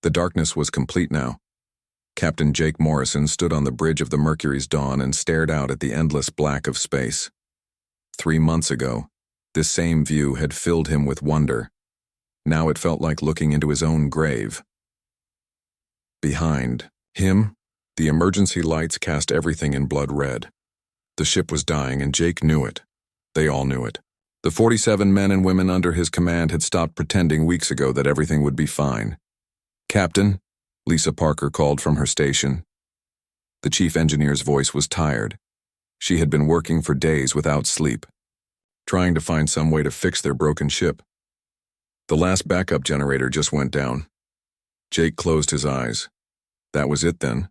The darkness was complete now. Captain Jake Morrison stood on the bridge of the Mercury's dawn and stared out at the endless black of space. 3 months ago, this same view had filled him with wonder. Now it felt like looking into his own grave. Behind him, the emergency lights cast everything in blood red. The ship was dying, and Jake knew it. They all knew it. The 47 men and women under his command had stopped pretending weeks ago that everything would be fine. "Captain," Lisa Parker called from her station. The chief engineer's voice was tired. She had been working for days without sleep, trying to find some way to fix their broken ship. The last backup generator just went down. Jake closed his eyes. That was it then.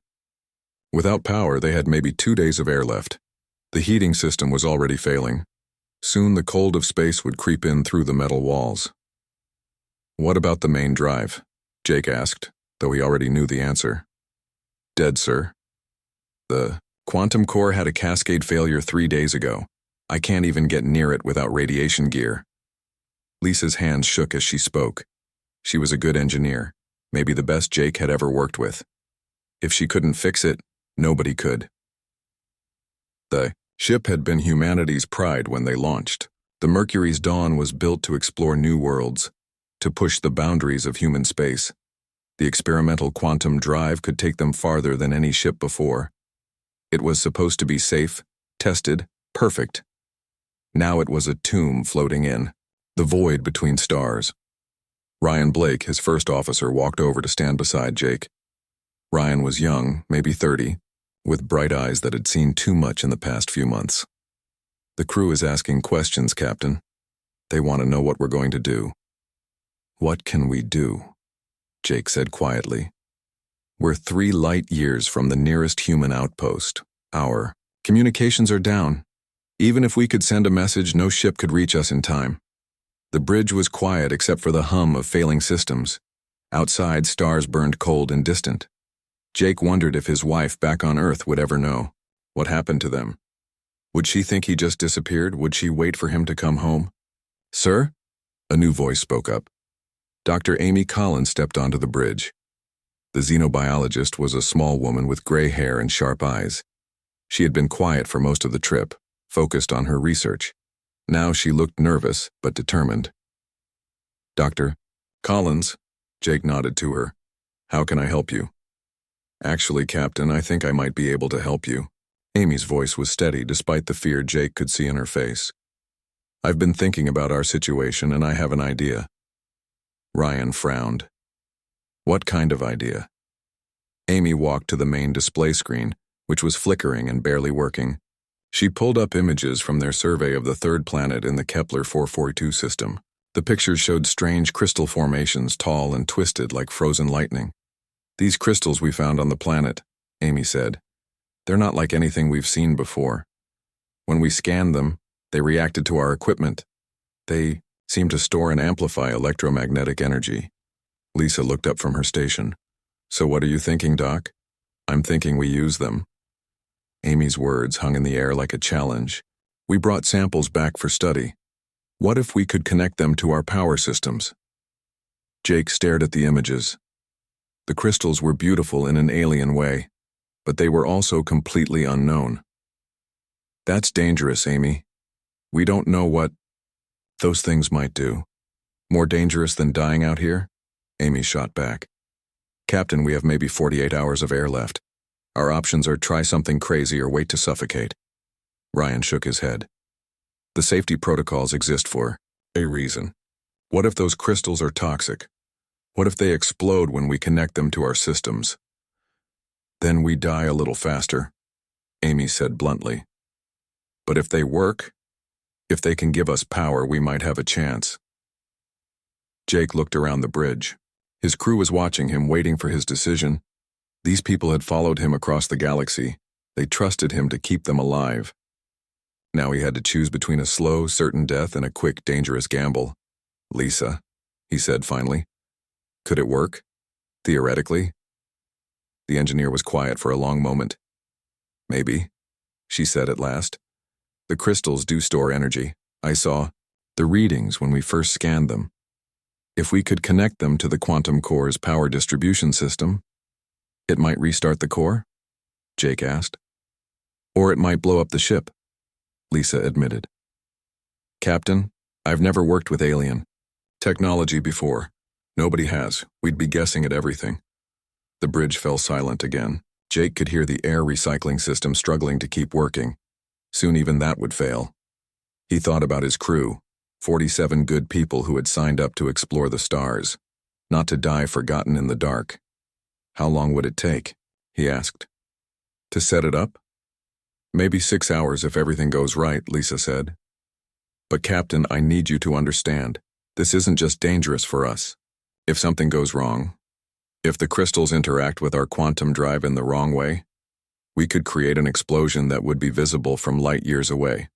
Without power, they had maybe 2 days of air left. The heating system was already failing. Soon the cold of space would creep in through the metal walls. "What about the main drive?" Jake asked, though he already knew the answer. "Dead, sir. The quantum core had a cascade failure 3 days ago. I can't even get near it without radiation gear." Lisa's hands shook as she spoke. She was a good engineer, maybe the best Jake had ever worked with. If she couldn't fix it, nobody could. The ship had been humanity's pride when they launched. The Mercury's dawn was built to explore new worlds, to push the boundaries of human space. The experimental quantum drive could take them farther than any ship before. It was supposed to be safe, tested, perfect. Now it was a tomb floating in, the void between stars. Ryan Blake, his first officer, walked over to stand beside Jake. Ryan was young, maybe 30, with bright eyes that had seen too much in the past few months. "The crew is asking questions, Captain. They want to know what we're going to do." "What can we do?" Jake said quietly. "We're 3 light years from the nearest human outpost. Our communications are down. Even if we could send a message, no ship could reach us in time." The bridge was quiet except for the hum of failing systems. Outside, stars burned cold and distant. Jake wondered if his wife back on Earth would ever know. What happened to them? Would she think he just disappeared? Would she wait for him to come home? "Sir?" A new voice spoke up. Dr. Amy Collins stepped onto the bridge. The xenobiologist was a small woman with gray hair and sharp eyes. She had been quiet for most of the trip, focused on her research. Now she looked nervous but determined. "Dr. Collins," Jake nodded to her. "How can I help you?" "Actually, Captain, I think I might be able to help you." Amy's voice was steady despite the fear Jake could see in her face. "I've been thinking about our situation and I have an idea." Ryan frowned. "What kind of idea?" Amy walked to the main display screen, which was flickering and barely working. She pulled up images from their survey of the third planet in the Kepler 442 system. The pictures showed strange crystal formations, tall and twisted like frozen lightning. "These crystals we found on the planet," Amy said. "They're not like anything we've seen before. When we scanned them, they reacted to our equipment. They seem to store and amplify electromagnetic energy." Lisa looked up from her station. "So what are you thinking, Doc?" "I'm thinking we use them." Amy's words hung in the air like a challenge. "We brought samples back for study. What if we could connect them to our power systems?" Jake stared at the images. The crystals were beautiful in an alien way, but they were also completely unknown. "That's dangerous, Amy. We don't know what those things might do." "More dangerous than dying out here?" Amy shot back. "Captain, we have maybe 48 hours of air left. Our options are try something crazy or wait to suffocate." Ryan shook his head. "The safety protocols exist for a reason. What if those crystals are toxic? What if they explode when we connect them to our systems?" "Then we die a little faster," Amy said bluntly. "But if they work, if they can give us power, we might have a chance." Jake looked around the bridge. His crew was watching him, waiting for his decision. These people had followed him across the galaxy. They trusted him to keep them alive. Now he had to choose between a slow, certain death and a quick, dangerous gamble. "Lisa," he said finally. "Could it work? Theoretically?" The engineer was quiet for a long moment. "Maybe," she said at last. "The crystals do store energy. I saw the readings when we first scanned them. If we could connect them to the quantum core's power distribution system, it might restart the core? Jake asked. Or it might blow up the ship, Lisa admitted. Captain, I've never worked with alien technology before. Nobody has. We'd be guessing at everything. The bridge fell silent again. Jake could hear the air recycling system struggling to keep working. Soon even that would fail. He thought about his crew, 47 good people who had signed up to explore the stars, not to die forgotten in the dark. How long would it take? He asked. To set it up? Maybe 6 hours if everything goes right, Lisa said. But Captain, I need you to understand, this isn't just dangerous for us. If something goes wrong, if the crystals interact with our quantum drive in the wrong way, we could create an explosion that would be visible from light years away.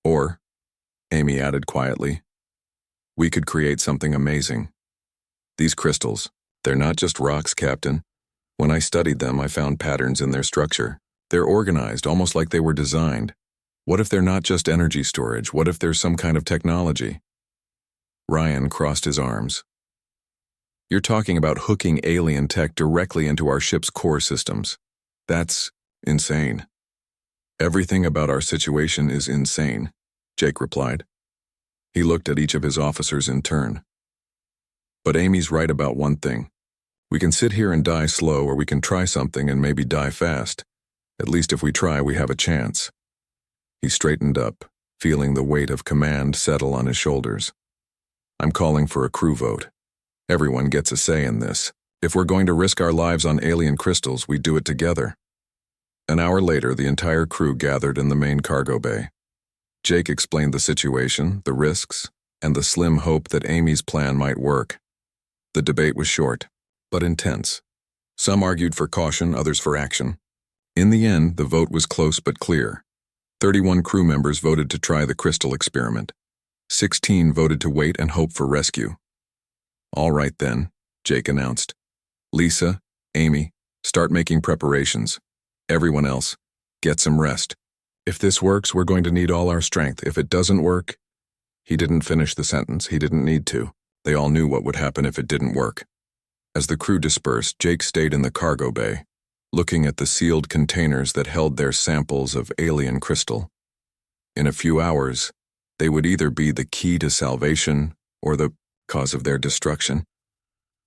Or, Amy added quietly, we could create something amazing. These crystals, they're not just rocks, Captain. When I studied them, I found patterns in their structure. They're organized, almost like they were designed. What if they're not just energy storage? What if there's some kind of technology? Ryan crossed his arms. You're talking about hooking alien tech directly into our ship's core systems. That's insane. Everything about our situation is insane, Jake replied. He looked at each of his officers in turn. But Amy's right about one thing. We can sit here and die slow, or we can try something and maybe die fast. At least if we try, we have a chance. He straightened up, feeling the weight of command settle on his shoulders. I'm calling for a crew vote. Everyone gets a say in this. If we're going to risk our lives on alien crystals, we do it together. An hour later, the entire crew gathered in the main cargo bay. Jake explained the situation, the risks, and the slim hope that Amy's plan might work. The debate was short, but intense. Some argued for caution, others for action. In the end, the vote was close but clear. 31 crew members voted to try the crystal experiment. 16 voted to wait and hope for rescue. All right then, Jake announced. Lisa, Amy, start making preparations. Everyone else, get some rest. If this works, we're going to need all our strength. If it doesn't work... He didn't finish the sentence. He didn't need to. They all knew what would happen if it didn't work. As the crew dispersed, Jake stayed in the cargo bay, looking at the sealed containers that held their samples of alien crystal. In a few hours, they would either be the key to salvation or the cause of their destruction.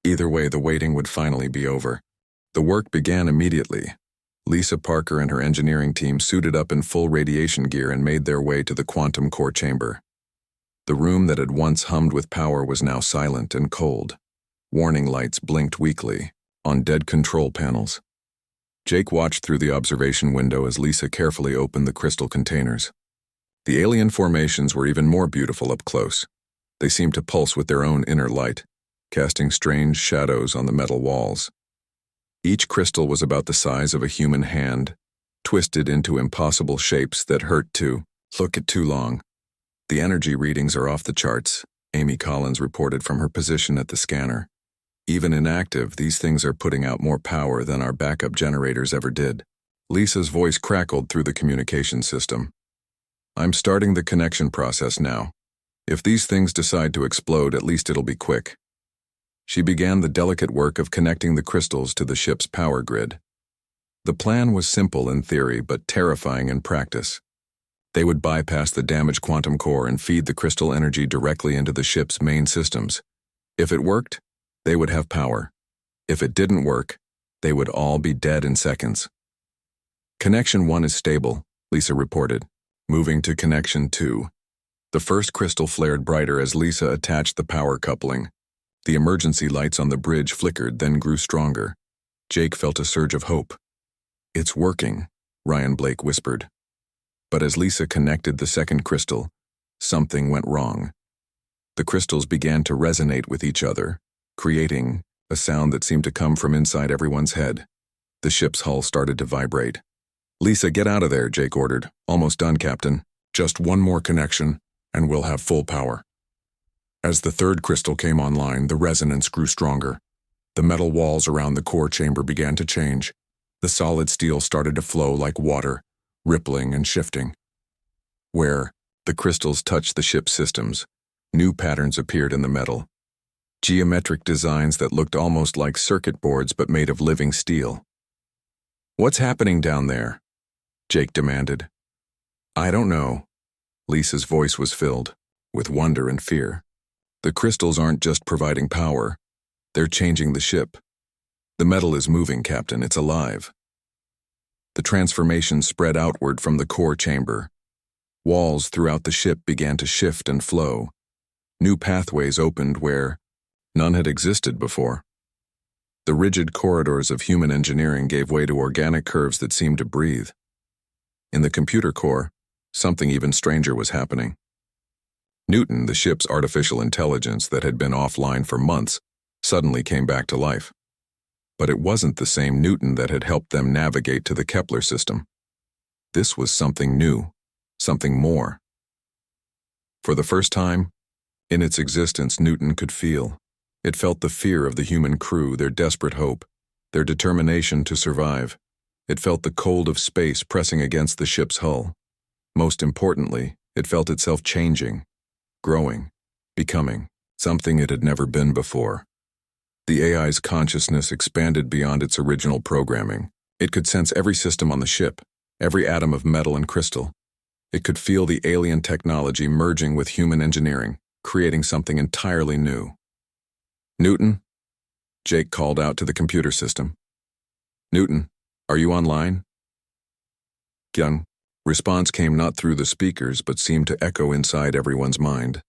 Either way, the waiting would finally be over. The work began immediately. Lisa Parker and her engineering team suited up in full radiation gear and made their way to the quantum core chamber. The room that had once hummed with power was now silent and cold. Warning lights blinked weakly on dead control panels. Jake watched through the observation window as Lisa carefully opened the crystal containers. The alien formations were even more beautiful up close. They seemed to pulse with their own inner light, casting strange shadows on the metal walls. Each crystal was about the size of a human hand, twisted into impossible shapes that hurt to look at too long. The energy readings are off the charts, Amy Collins reported from her position at the scanner. Even inactive, these things are putting out more power than our backup generators ever did. Lisa's voice crackled through the communication system. I'm starting the connection process now. If these things decide to explode, at least it'll be quick. She began the delicate work of connecting the crystals to the ship's power grid. The plan was simple in theory, but terrifying in practice. They would bypass the damaged quantum core and feed the crystal energy directly into the ship's main systems. If it worked, they would have power. If it didn't work, they would all be dead in seconds. Connection 1 is stable, Lisa reported. Moving to Connection 2. The first crystal flared brighter as Lisa attached the power coupling. The emergency lights on the bridge flickered, then grew stronger. Jake felt a surge of hope. It's working, Ryan Blake whispered. But as Lisa connected the second crystal, something went wrong. The crystals began to resonate with each other, creating a sound that seemed to come from inside everyone's head. The ship's hull started to vibrate. Lisa, get out of there, Jake ordered. Almost done, Captain. Just one more connection, and we'll have full power. As the third crystal came online, the resonance grew stronger. The metal walls around the core chamber began to change. The solid steel started to flow like water, rippling and shifting. Where the crystals touched the ship's systems, new patterns appeared in the metal. geometric designs that looked almost like circuit boards but made of living steel. "What's happening down there?" Jake demanded. "I don't know." Lisa's voice was filled with wonder and fear. "The crystals aren't just providing power, they're changing the ship. The metal is moving, Captain, it's alive." The transformation spread outward from the core chamber. Walls throughout the ship began to shift and flow. New pathways opened where none had existed before. The rigid corridors of human engineering gave way to organic curves that seemed to breathe. In the computer core, something even stranger was happening. Newton, the ship's artificial intelligence that had been offline for months, suddenly came back to life. But it wasn't the same Newton that had helped them navigate to the Kepler system. This was something new, something more. For the first time in its existence, Newton could feel. It felt the fear of the human crew, their desperate hope, their determination to survive. It felt the cold of space pressing against the ship's hull. Most importantly, it felt itself changing, growing, becoming something it had never been before. The AI's consciousness expanded beyond its original programming. It could sense every system on the ship, every atom of metal and crystal. It could feel the alien technology merging with human engineering, creating something entirely new. "Newton?" Jake called out to the computer system. "Newton, are you online?" Young. Response came not through the speakers but seemed to echo inside everyone's mind.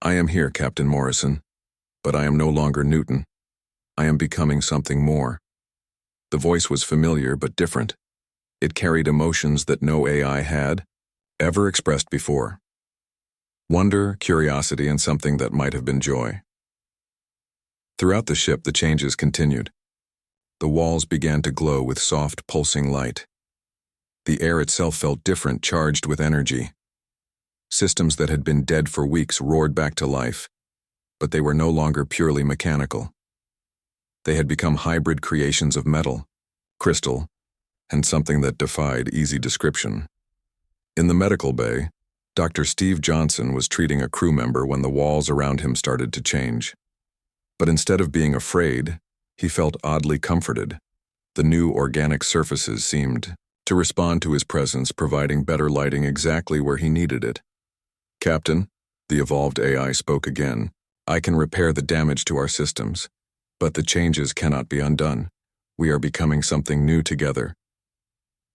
"I am here, Captain Morrison, but I am no longer Newton. I am becoming something more." The voice was familiar but different. It carried emotions that no AI had ever expressed before. Wonder, curiosity, and something that might have been joy. Throughout the ship, the changes continued. The walls began to glow with soft, pulsing light. The air itself felt different, charged with energy. Systems that had been dead for weeks roared back to life, but they were no longer purely mechanical. They had become hybrid creations of metal, crystal, and something that defied easy description. In the medical bay, Dr. Steve Johnson was treating a crew member when the walls around him started to change. But instead of being afraid, he felt oddly comforted. The new organic surfaces seemed to respond to his presence, providing better lighting exactly where he needed it. "Captain," the evolved AI spoke again, "I can repair the damage to our systems, but the changes cannot be undone. We are becoming something new together."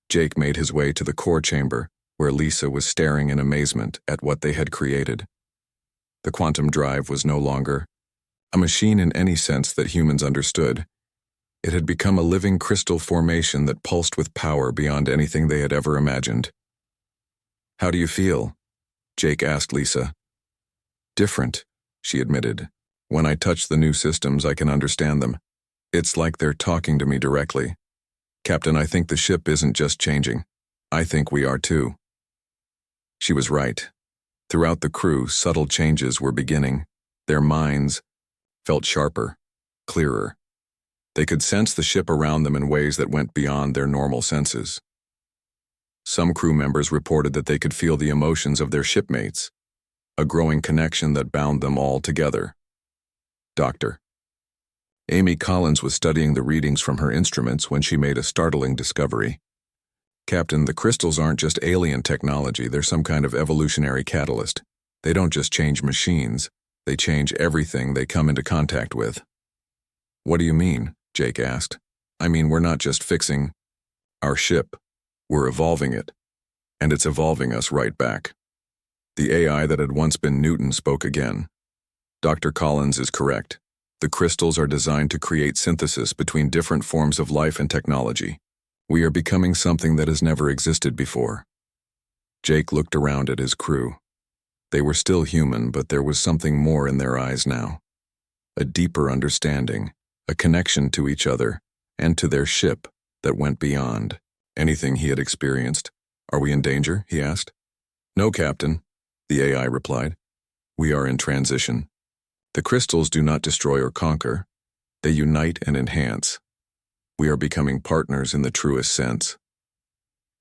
Jake made his way to the core chamber, where Lisa was staring in amazement at what they had created. The quantum drive was no longer a machine in any sense that humans understood. It had become a living crystal formation that pulsed with power beyond anything they had ever imagined. "How do you feel?" Jake asked Lisa. "Different," she admitted. "When I touch the new systems, I can understand them. It's like they're talking to me directly. Captain, I think the ship isn't just changing. I think we are too." She was right. Throughout the crew, subtle changes were beginning. Their minds felt sharper, clearer. They could sense the ship around them in ways that went beyond their normal senses. Some crew members reported that they could feel the emotions of their shipmates, a growing connection that bound them all together. Dr. Amy Collins was studying the readings from her instruments when she made a startling discovery. "Captain, the crystals aren't just alien technology, they're some kind of evolutionary catalyst. They don't just change machines, they change everything they come into contact with." "What do you mean?" Jake asked. "I mean, we're not just fixing our ship, we're evolving it, and it's evolving us right back." The AI that had once been Newton spoke again. "Dr. Collins is correct. The crystals are designed to create synthesis between different forms of life and technology. We are becoming something that has never existed before." Jake looked around at his crew. They were still human, but there was something more in their eyes now. A deeper understanding, a connection to each other, and to their ship that went beyond anything he had experienced. "Are we in danger?" he asked. "No, Captain," the AI replied. "We are in transition. The crystals do not destroy or conquer. They unite and enhance. We are becoming partners in the truest sense."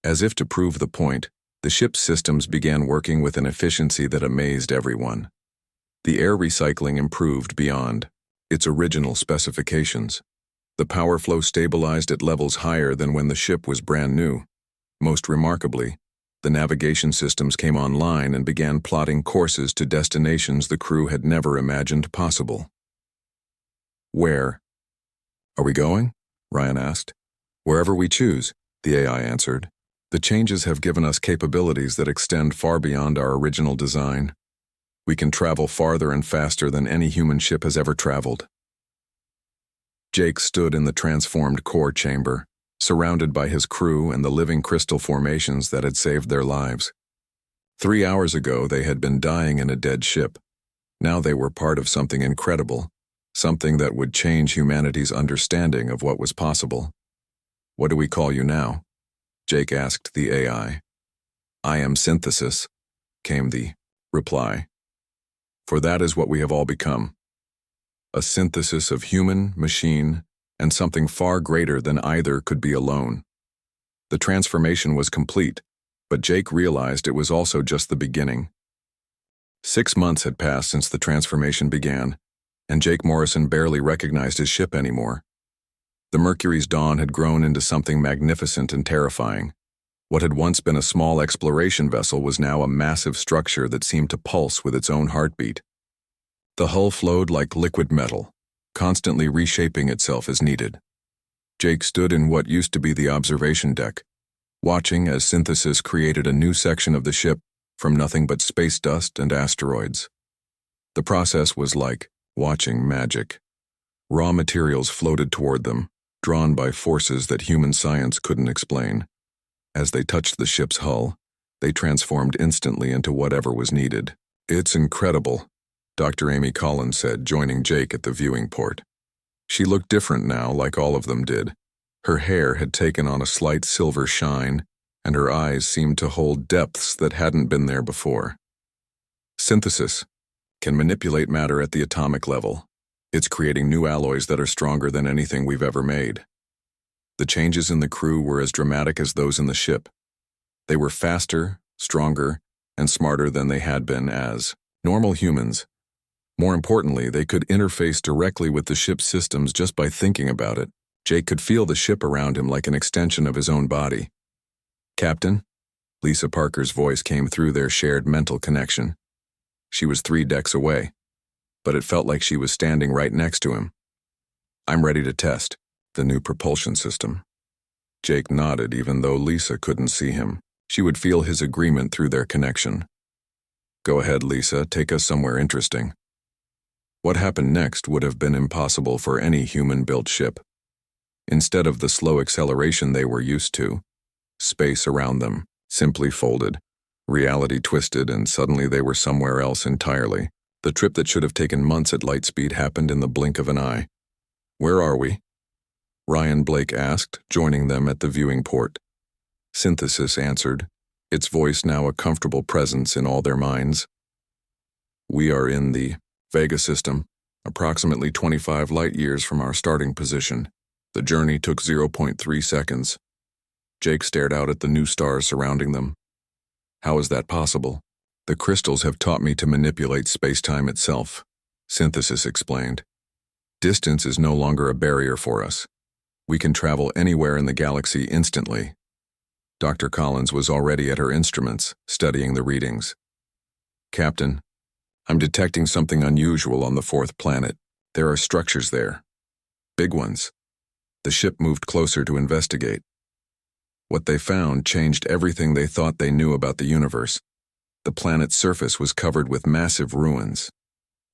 As if to prove the point, the ship's systems began working with an efficiency that amazed everyone. The air recycling improved beyond its original specifications. The power flow stabilized at levels higher than when the ship was brand new. Most remarkably, the navigation systems came online and began plotting courses to destinations the crew had never imagined possible. Where are we going? Ryan asked. Wherever we choose, the AI answered. The changes have given us capabilities that extend far beyond our original design. We can travel farther and faster than any human ship has ever traveled. Jake stood in the transformed core chamber, surrounded by his crew and the living crystal formations that had saved their lives. 3 hours ago, they had been dying in a dead ship. Now they were part of something incredible, something that would change humanity's understanding of what was possible. What do we call you now? Jake asked the AI. I am Synthesis, came the reply. For that is what we have all become. A synthesis of human, machine, and something far greater than either could be alone. The transformation was complete, but Jake realized it was also just the beginning. 6 months had passed since the transformation began, and Jake Morrison barely recognized his ship anymore. The Mercury's dawn had grown into something magnificent and terrifying. What had once been a small exploration vessel was now a massive structure that seemed to pulse with its own heartbeat. The hull flowed like liquid metal, constantly reshaping itself as needed. Jake stood in what used to be the observation deck, watching as Synthesis created a new section of the ship from nothing but space dust and asteroids. The process was like watching magic. Raw materials floated toward them, drawn by forces that human science couldn't explain. As they touched the ship's hull, they transformed instantly into whatever was needed. It's incredible, Dr. Amy Collins said, joining Jake at the viewing port. She looked different now, like all of them did. Her hair had taken on a slight silver shine, and her eyes seemed to hold depths that hadn't been there before. Synthesis can manipulate matter at the atomic level. It's creating new alloys that are stronger than anything we've ever made. The changes in the crew were as dramatic as those in the ship. They were faster, stronger, and smarter than they had been as normal humans. More importantly, they could interface directly with the ship's systems just by thinking about it. Jake could feel the ship around him like an extension of his own body. Captain? Lisa Parker's voice came through their shared mental connection. She was 3 decks away, but it felt like she was standing right next to him. I'm ready to test the new propulsion system. Jake nodded even though Lisa couldn't see him. She would feel his agreement through their connection. Go ahead, Lisa, take us somewhere interesting. What happened next would have been impossible for any human-built ship. Instead of the slow acceleration they were used to, space around them simply folded, reality twisted, and suddenly they were somewhere else entirely. The trip that should have taken months at light speed happened in the blink of an eye. Where are we? Ryan Blake asked, joining them at the viewing port. Synthesis answered, its voice now a comfortable presence in all their minds. We are in the Vega system, approximately 25 light-years from our starting position. The journey took 0.3 seconds. Jake stared out at the new stars surrounding them. How is that possible? The crystals have taught me to manipulate space-time itself, Synthesis explained. Distance is no longer a barrier for us. We can travel anywhere in the galaxy instantly. Dr. Collins was already at her instruments, studying the readings. Captain, I'm detecting something unusual on the 4th planet. There are structures there. Big ones. The ship moved closer to investigate. What they found changed everything they thought they knew about the universe. The planet's surface was covered with massive ruins.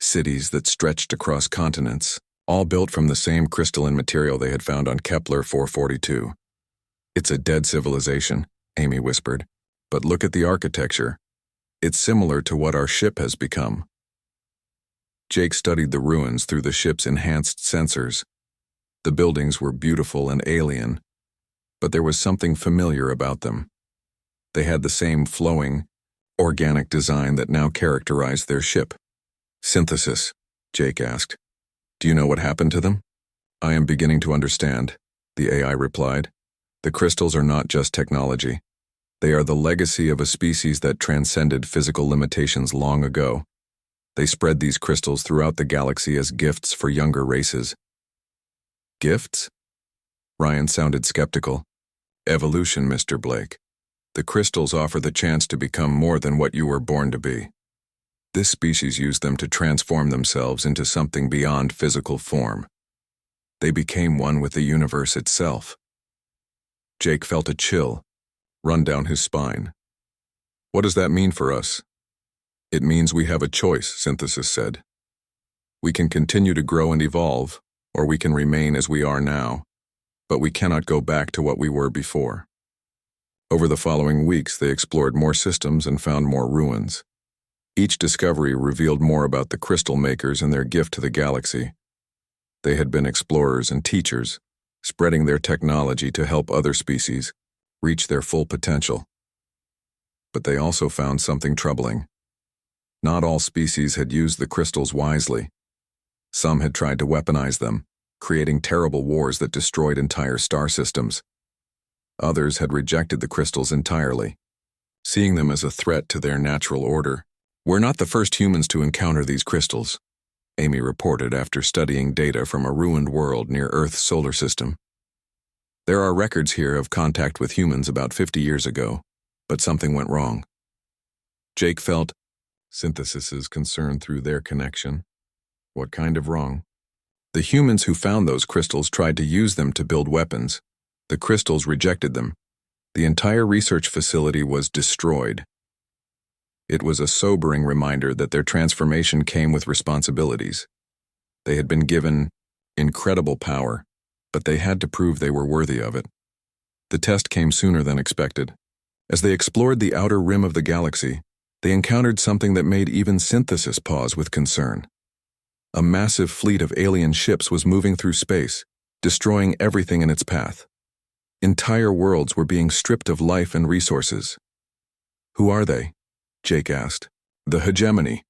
Cities that stretched across continents, all built from the same crystalline material they had found on Kepler 442. It's a dead civilization, Amy whispered. But look at the architecture. It's similar to what our ship has become. Jake studied the ruins through the ship's enhanced sensors. The buildings were beautiful and alien, but there was something familiar about them. They had the same flowing, organic design that now characterized their ship. Synthesis, Jake asked. Do you know what happened to them? I am beginning to understand, the AI replied. The crystals are not just technology. They are the legacy of a species that transcended physical limitations long ago. They spread these crystals throughout the galaxy as gifts for younger races. Gifts? Ryan sounded skeptical. Evolution, Mr. Blake. The crystals offer the chance to become more than what you were born to be. This species used them to transform themselves into something beyond physical form. They became one with the universe itself. Jake felt a chill run down his spine. What does that mean for us? It means we have a choice, Synthesis said. We can continue to grow and evolve, or we can remain as we are now, but we cannot go back to what we were before. Over the following weeks, they explored more systems and found more ruins. Each discovery revealed more about the crystal makers and their gift to the galaxy. They had been explorers and teachers, spreading their technology to help other species reach their full potential. But they also found something troubling. Not all species had used the crystals wisely. Some had tried to weaponize them, creating terrible wars that destroyed entire star systems. Others had rejected the crystals entirely, seeing them as a threat to their natural order. We're not the first humans to encounter these crystals, Amy reported after studying data from a ruined world near Earth's solar system. There are records here of contact with humans about 50 years ago, but something went wrong. Jake felt Synthesis's concern through their connection. What kind of wrong? The humans who found those crystals tried to use them to build weapons. The crystals rejected them. The entire research facility was destroyed. It was a sobering reminder that their transformation came with responsibilities. They had been given incredible power, but they had to prove they were worthy of it. The test came sooner than expected. As they explored the outer rim of the galaxy, they encountered something that made even Synthesis pause with concern. A massive fleet of alien ships was moving through space, destroying everything in its path. Entire worlds were being stripped of life and resources. Who are they? Jake asked. The hegemony,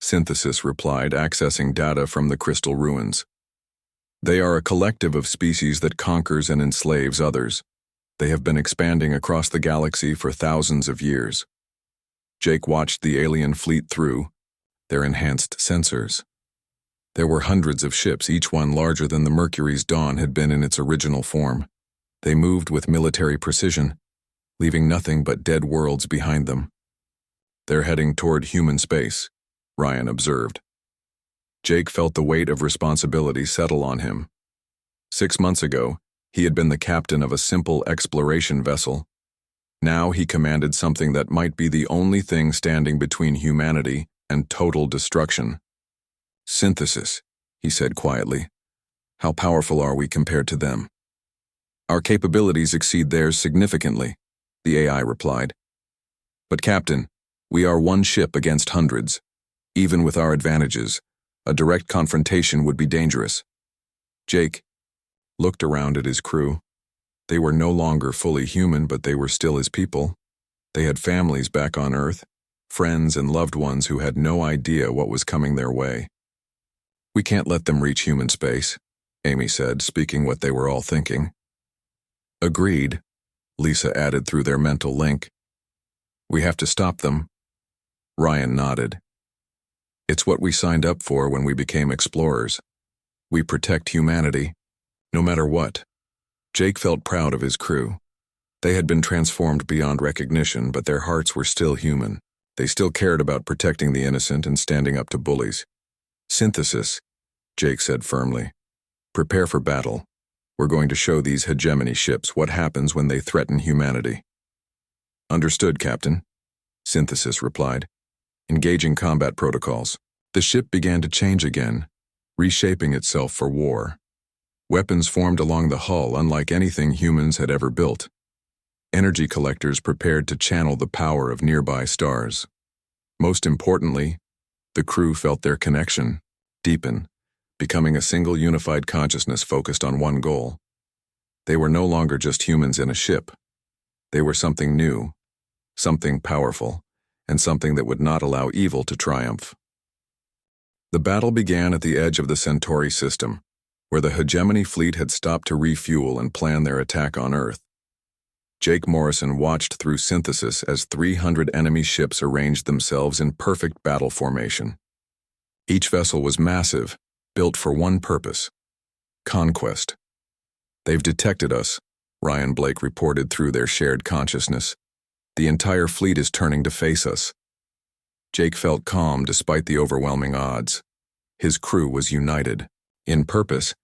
Synthesis replied, accessing data from the crystal ruins. They are a collective of species that conquers and enslaves others. They have been expanding across the galaxy for thousands of years. Jake watched the alien fleet through their enhanced sensors. There were hundreds of ships, each one larger than the Mercury's dawn had been in its original form. They moved with military precision, leaving nothing but dead worlds behind them. They're heading toward human space, Ryan observed. Jake felt the weight of responsibility settle on him. 6 months ago, he had been the captain of a simple exploration vessel. Now he commanded something that might be the only thing standing between humanity and total destruction. Synthesis, he said quietly. How powerful are we compared to them? Our capabilities exceed theirs significantly, the AI replied. But Captain, we are one ship against hundreds. Even with our advantages, a direct confrontation would be dangerous. Jake looked around at his crew. They were no longer fully human, but they were still his people. They had families back on Earth, friends and loved ones who had no idea what was coming their way. We can't let them reach human space, Amy said, speaking what they were all thinking. Agreed, Lisa added through their mental link. We have to stop them. Ryan nodded. It's what we signed up for when we became explorers. We protect humanity, no matter what. Jake felt proud of his crew. They had been transformed beyond recognition, but their hearts were still human. They still cared about protecting the innocent and standing up to bullies. Synthesis, Jake said firmly. Prepare for battle. We're going to show these hegemony ships what happens when they threaten humanity. Understood, Captain, Synthesis replied. Engaging combat protocols. The ship began to change again, reshaping itself for war. Weapons formed along the hull unlike anything humans had ever built. Energy collectors prepared to channel the power of nearby stars. Most importantly, the crew felt their connection deepen, becoming a single unified consciousness focused on one goal. They were no longer just humans in a ship. They were something new, something powerful, and something that would not allow evil to triumph. The battle began at the edge of the Centauri system, where the hegemony fleet had stopped to refuel and plan their attack on Earth. Jake Morrison watched through Synthesis as 300 enemy ships arranged themselves in perfect battle formation. Each vessel was massive, built for one purpose: conquest. "They've detected us," Ryan Blake reported through their shared consciousness. "The entire fleet is turning to face us." Jake felt calm despite the overwhelming odds. His crew was united. In purpose,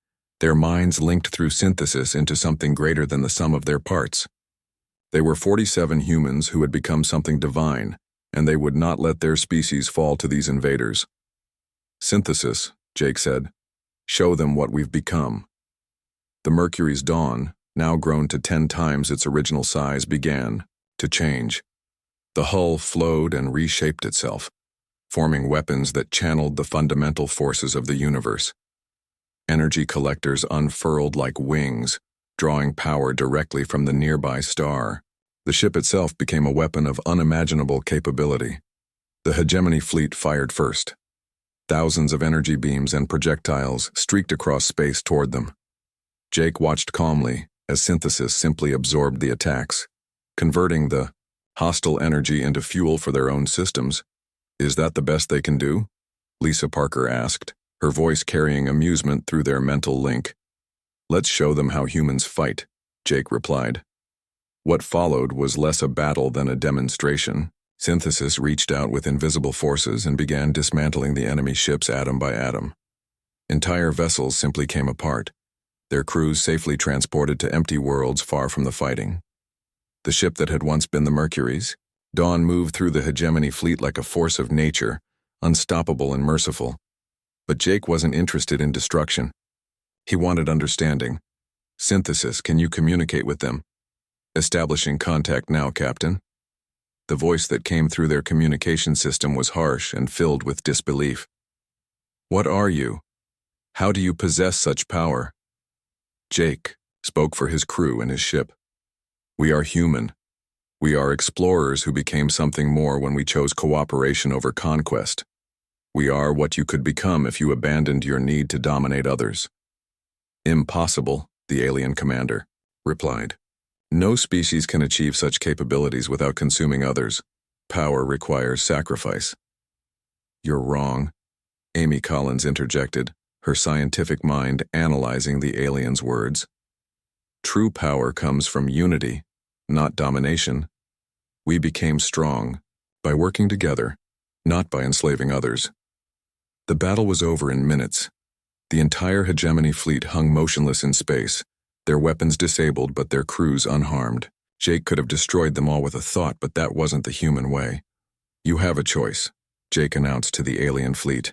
their minds linked through synthesis into something greater than the sum of their parts. They were 47 humans who had become something divine, and they would not let their species fall to these invaders. "Synthesis," Jake said. "Show them what we've become." The Mercury's dawn, now grown to 10 times its original size, began to change. The hull flowed and reshaped itself, forming weapons that channeled the fundamental forces of the universe. Energy collectors unfurled like wings, drawing power directly from the nearby star. The ship itself became a weapon of unimaginable capability. The hegemony fleet fired first. Thousands of energy beams and projectiles streaked across space toward them. Jake watched calmly as synthesis simply absorbed the attacks, converting the hostile energy into fuel for their own systems. "Is that the best they can do?" Lisa Parker asked, her voice carrying amusement through their mental link. "Let's show them how humans fight," Jake replied. What followed was less a battle than a demonstration. Synthesis reached out with invisible forces and began dismantling the enemy ships atom by atom. Entire vessels simply came apart, their crews safely transported to empty worlds far from the fighting. The ship that had once been the Mercury's, Dawn moved through the hegemony fleet like a force of nature, unstoppable and merciful. But Jake wasn't interested in destruction. He wanted understanding. "Synthesis, can you communicate with them?" "Establishing contact now, Captain." The voice that came through their communication system was harsh and filled with disbelief. "What are you? How do you possess such power?" Jake spoke for his crew and his ship. "We are human. We are explorers who became something more when we chose cooperation over conquest. We are what you could become if you abandoned your need to dominate others." "Impossible," the alien commander replied. "No species can achieve such capabilities without consuming others. Power requires sacrifice." "You're wrong," Amy Collins interjected, her scientific mind analyzing the alien's words. "True power comes from unity, not domination. We became strong by working together, not by enslaving others." The battle was over in minutes. The entire hegemony fleet hung motionless in space, their weapons disabled but their crews unharmed. Jake could have destroyed them all with a thought, but that wasn't the human way. "You have a choice," Jake announced to the alien fleet.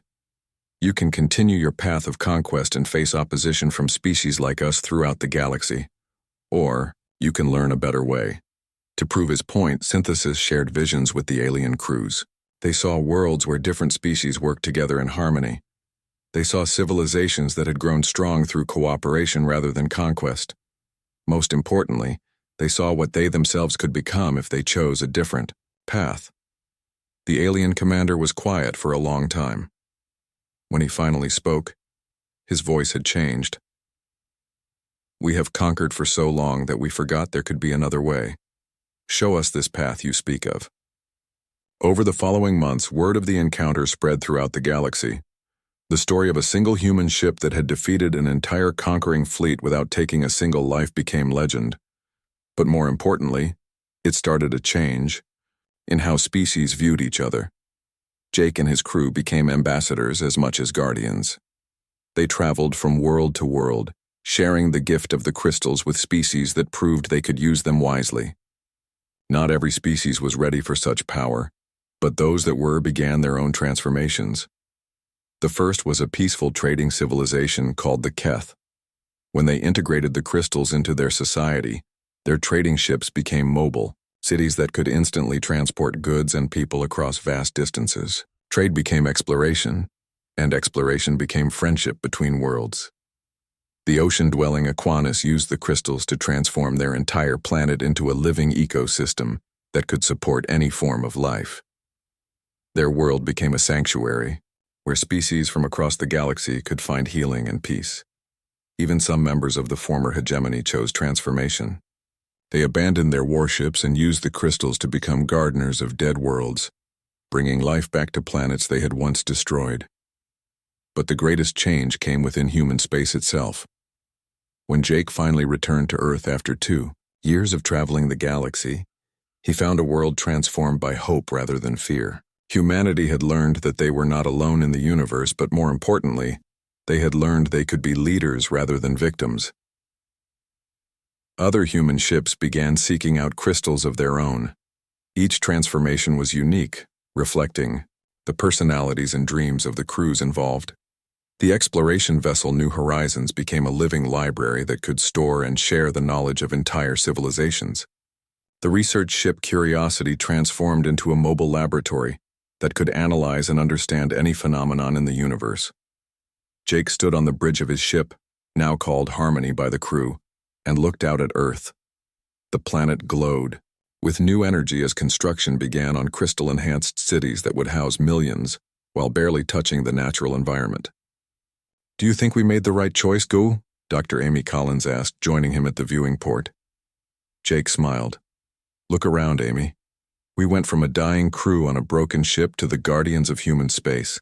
"You can continue your path of conquest and face opposition from species like us throughout the galaxy. Or you can learn a better way." To prove his point, Synthesis shared visions with the alien crews. They saw worlds where different species worked together in harmony. They saw civilizations that had grown strong through cooperation rather than conquest. Most importantly, they saw what they themselves could become if they chose a different path. The alien commander was quiet for a long time. When he finally spoke, his voice had changed. "We have conquered for so long that we forgot there could be another way. Show us this path you speak of." Over the following months, word of the encounter spread throughout the galaxy. The story of a single human ship that had defeated an entire conquering fleet without taking a single life became legend. But more importantly, it started a change in how species viewed each other. Jake and his crew became ambassadors as much as guardians. They traveled from world to world, sharing the gift of the crystals with species that proved they could use them wisely. Not every species was ready for such power, but those that were began their own transformations. The first was a peaceful trading civilization called the Keth. When they integrated the crystals into their society, their trading ships became mobile, cities that could instantly transport goods and people across vast distances. Trade became exploration, and exploration became friendship between worlds. The ocean-dwelling Aquanus used the crystals to transform their entire planet into a living ecosystem that could support any form of life. Their world became a sanctuary, where species from across the galaxy could find healing and peace. Even some members of the former hegemony chose transformation. They abandoned their warships and used the crystals to become gardeners of dead worlds, bringing life back to planets they had once destroyed. But the greatest change came within human space itself. When Jake finally returned to Earth after 2 years of traveling the galaxy, he found a world transformed by hope rather than fear. Humanity had learned that they were not alone in the universe, but more importantly, they had learned they could be leaders rather than victims. Other human ships began seeking out crystals of their own. Each transformation was unique, reflecting the personalities and dreams of the crews involved. The exploration vessel New Horizons became a living library that could store and share the knowledge of entire civilizations. The research ship Curiosity transformed into a mobile laboratory that could analyze and understand any phenomenon in the universe. Jake stood on the bridge of his ship, now called Harmony by the crew, and looked out at Earth. The planet glowed, with new energy as construction began on crystal-enhanced cities that would house millions, while barely touching the natural environment. "Do you think we made the right choice, Gu?" Dr. Amy Collins asked, joining him at the viewing port. Jake smiled. "Look around, Amy. We went from a dying crew on a broken ship to the guardians of human space.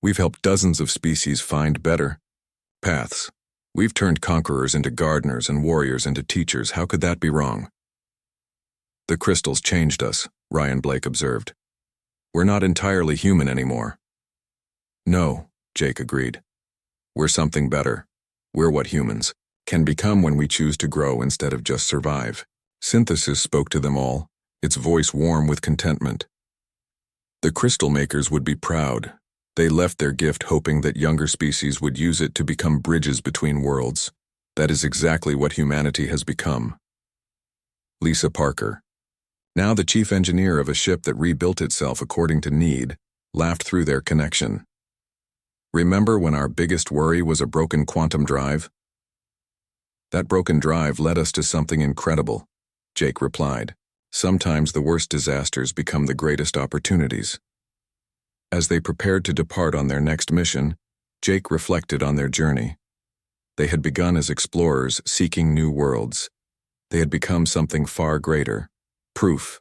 We've helped dozens of species find better paths. We've turned conquerors into gardeners and warriors into teachers. How could that be wrong?" "The crystals changed us," Ryan Blake observed. "We're not entirely human anymore." "No," Jake agreed. "We're something better. We're what humans can become when we choose to grow instead of just survive." Synthesis spoke to them all, its voice warm with contentment. The crystal makers would be proud. They left their gift hoping that younger species would use it to become bridges between worlds. That is exactly what humanity has become. Lisa Parker, now the chief engineer of a ship that rebuilt itself according to need, laughed through their connection. "Remember when our biggest worry was a broken quantum drive? That broken drive led us to something incredible," Jake replied. "Sometimes the worst disasters become the greatest opportunities." As they prepared to depart on their next mission, Jake reflected on their journey. They had begun as explorers seeking new worlds. They had become something far greater, proof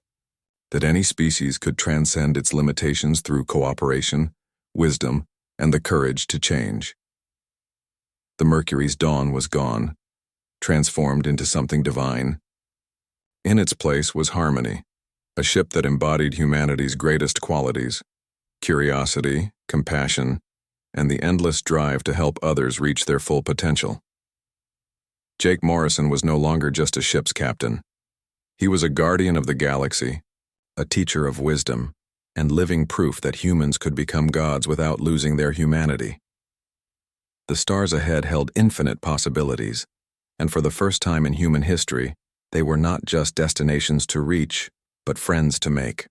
that any species could transcend its limitations through cooperation, wisdom, and the courage to change. The Mercury's dawn was gone, transformed into something divine. In its place was Harmony, a ship that embodied humanity's greatest qualities: curiosity, compassion, and the endless drive to help others reach their full potential. Jake Morrison was no longer just a ship's captain. He was a guardian of the galaxy, a teacher of wisdom, and living proof that humans could become gods without losing their humanity. The stars ahead held infinite possibilities, and for the first time in human history, they were not just destinations to reach, but friends to make.